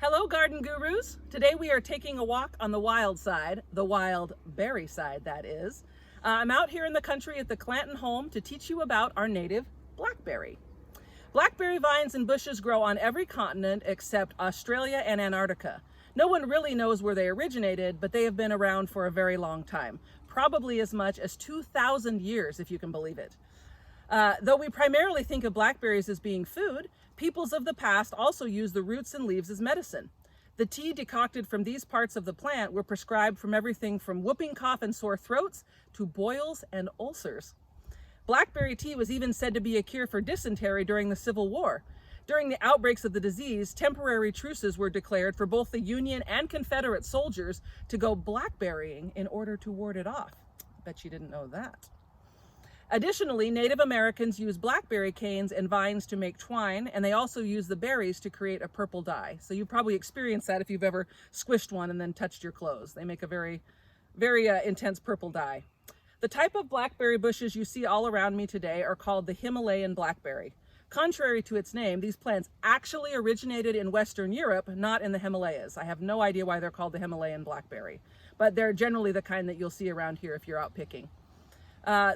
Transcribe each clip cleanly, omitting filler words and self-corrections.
Hello, garden gurus. Today we are taking a walk on the wild side, the wild berry side, that is. I'm out here in the country at the Clanton home to teach you about our native blackberry. Blackberry vines and bushes grow on every continent except Australia and Antarctica. No one really knows where they originated, but they have been around for a very long time, probably as much as 2,000 years, if you can believe it. Though we primarily think of blackberries as being food, peoples of the past also used the roots and leaves as medicine. The tea decocted from these parts of the plant were prescribed from everything from whooping cough and sore throats to boils and ulcers. Blackberry tea was even said to be a cure for dysentery during the Civil War. During the outbreaks of the disease, temporary truces were declared for both the Union and Confederate soldiers to go blackberrying in order to ward it off. Bet you didn't know that. Additionally, Native Americans use blackberry canes and vines to make twine, and they also use the berries to create a purple dye. So you probably experienced that if you've ever squished one and then touched your clothes. They make a very, very intense purple dye. The type of blackberry bushes you see all around me today are called the Himalayan blackberry. Contrary to its name, these plants actually originated in Western Europe, not in the Himalayas. I have no idea why they're called the Himalayan blackberry, but they're generally the kind that you'll see around here if you're out picking.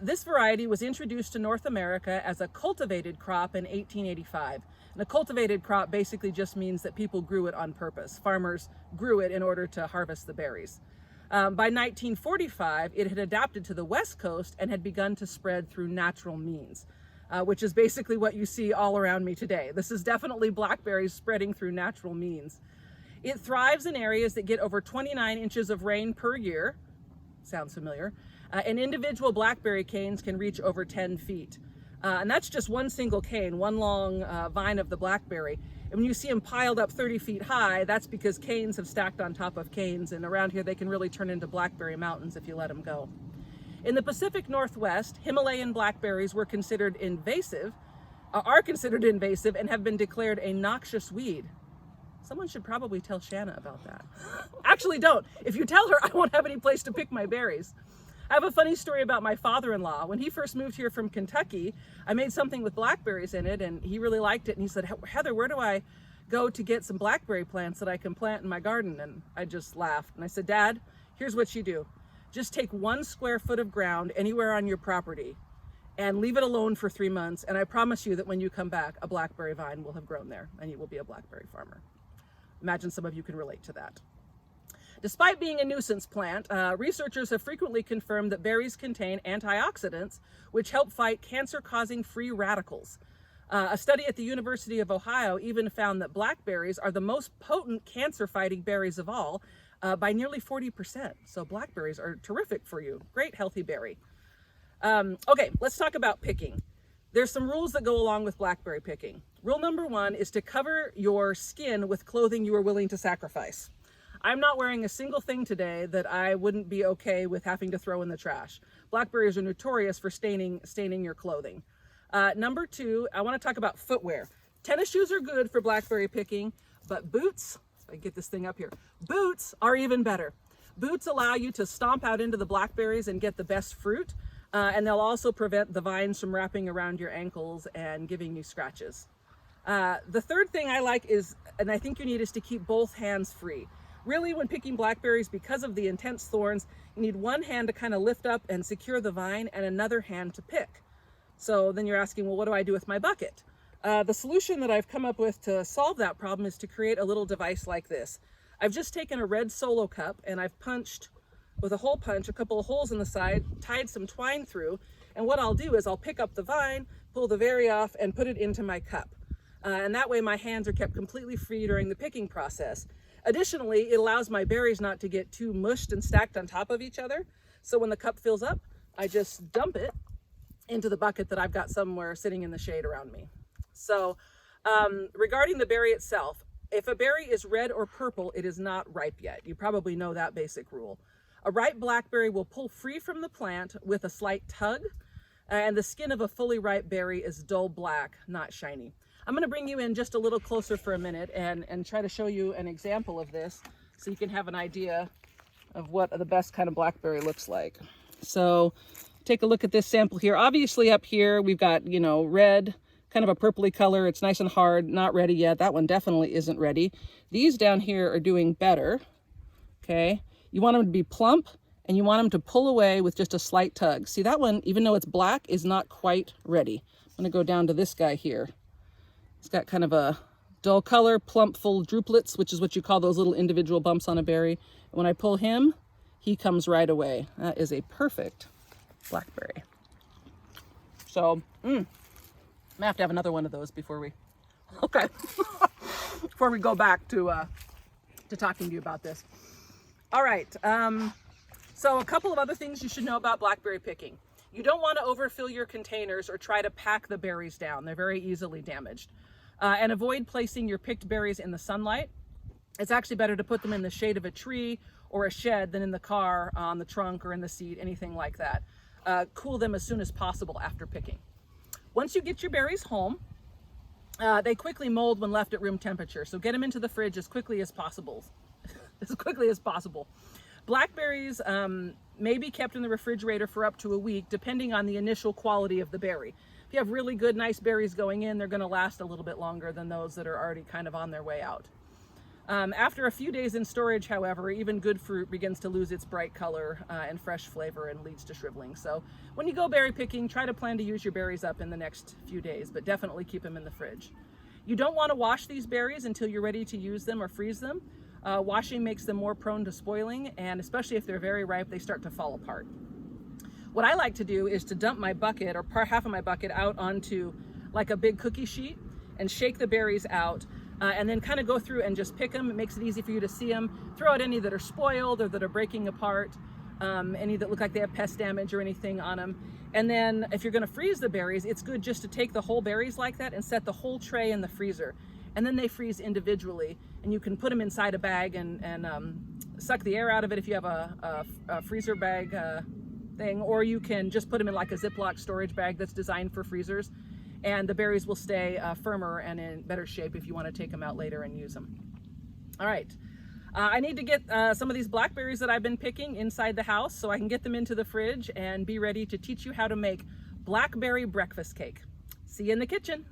This variety was introduced to North America as a cultivated crop in 1885. And a cultivated crop basically just means that people grew it on purpose. Farmers grew it in order to harvest the berries. By 1945, it had adapted to the West Coast and had begun to spread through natural means, which is basically what you see all around me today. This is definitely blackberries spreading through natural means. It thrives in areas that get over 29 inches of rain per year. Sounds familiar. And individual blackberry canes can reach over 10 feet. And that's just one single cane, one long vine of the blackberry. And when you see them piled up 30 feet high, that's because canes have stacked on top of canes. And around here, they can really turn into blackberry mountains if you let them go. In the Pacific Northwest, Himalayan blackberries were considered invasive, are considered invasive, and have been declared a noxious weed. Someone should probably tell Shanna about that. Actually, don't. If you tell her, I won't have any place to pick my berries. I have a funny story about my father-in-law. When he first moved here from Kentucky, I made something with blackberries in it, and he really liked it. And he said, Heather, where do I go to get some blackberry plants that I can plant in my garden? And I just laughed. And I said, Dad, here's what you do. Just take 1 square foot of ground anywhere on your property and leave it alone for 3 months. And I promise you that when you come back, a blackberry vine will have grown there and you will be a blackberry farmer. Imagine some of you can relate to that. Despite being a nuisance plant, researchers have frequently confirmed that berries contain antioxidants, which help fight cancer-causing free radicals. A study at the University of Ohio even found that blackberries are the most potent cancer-fighting berries of all by nearly 40%. So blackberries are terrific for you. Great healthy berry. Okay, let's talk about picking. There's some rules that go along with blackberry picking. Rule number 1 is to cover your skin with clothing you are willing to sacrifice. I'm not wearing a single thing today that I wouldn't be okay with having to throw in the trash. Blackberries are notorious for staining your clothing. Number 2, I want to talk about footwear. Tennis shoes are good for blackberry picking, but boots, if I get this thing up here, boots are even better. Boots allow you to stomp out into the blackberries and get the best fruit, and they'll also prevent the vines from wrapping around your ankles and giving you scratches. The third thing I like is, and I think you need, is to keep both hands free. Really, when picking blackberries, because of the intense thorns, you need one hand to kind of lift up and secure the vine and another hand to pick. So then you're asking, well, what do I do with my bucket? The solution that I've come up with to solve that problem is to create a little device like this. I've just taken a red Solo cup and I've punched with a hole punch a couple of holes in the side, tied some twine through, and what I'll do is I'll pick up the vine, pull the berry off, and put it into my cup. And that way my hands are kept completely free during the picking process. Additionally, it allows my berries not to get too mushed and stacked on top of each other. So when the cup fills up, I just dump it into the bucket that I've got somewhere sitting in the shade around me. So regarding the berry itself, if a berry is red or purple, it is not ripe yet. You probably know that basic rule. A ripe blackberry will pull free from the plant with a slight tug, and the skin of a fully ripe berry is dull black, not shiny. I'm going to bring you in just a little closer for a minute and try to show you an example of this so you can have an idea of what the best kind of blackberry looks like. So take a look at this sample here. Obviously up here we've got, red, kind of a purpley color. It's nice and hard, not ready yet. That one definitely isn't ready. These down here are doing better, okay? You want them to be plump, and you want them to pull away with just a slight tug. See, that one, even though it's black, is not quite ready. I'm gonna go down to this guy here. It's got kind of a dull color, plump, full drupelets, which is what you call those little individual bumps on a berry. And when I pull him, he comes right away. That is a perfect blackberry. So, I have to have another one of those before we, okay, before we go back to talking to you about this. All right, so a couple of other things you should know about blackberry picking. You don't want to overfill your containers or try to pack the berries down. They're very easily damaged. And avoid placing your picked berries in the sunlight. It's actually better to put them in the shade of a tree or a shed than in the car, on the trunk, or in the seat, anything like that. Cool them as soon as possible after picking. Once you get your berries home, they quickly mold when left at room temperature, so get them into the fridge as quickly as possible. As quickly as possible. Blackberries may be kept in the refrigerator for up to a week, depending on the initial quality of the berry. If you have really good, nice berries going in, they're going to last a little bit longer than those that are already kind of on their way out. After a few days in storage, however, even good fruit begins to lose its bright color and fresh flavor and leads to shriveling. So when you go berry picking, try to plan to use your berries up in the next few days, but definitely keep them in the fridge. You don't want to wash these berries until you're ready to use them or freeze them. Washing makes them more prone to spoiling, and especially if they're very ripe, they start to fall apart. What I like to do is to dump my bucket, or half of my bucket, out onto like a big cookie sheet and shake the berries out, and then kind of go through and just pick them. It makes it easy for you to see them. Throw out any that are spoiled or that are breaking apart, any that look like they have pest damage or anything on them. And then if you're going to freeze the berries, it's good just to take the whole berries like that and set the whole tray in the freezer. And then they freeze individually, and you can put them inside a bag and suck the air out of it if you have a freezer bag thing, or you can just put them in like a Ziploc storage bag that's designed for freezers, and the berries will stay firmer and in better shape if you want to take them out later and use them. All right, I need to get some of these blackberries that I've been picking inside the house so I can get them into the fridge and be ready to teach you how to make blackberry breakfast cake. See you in the kitchen.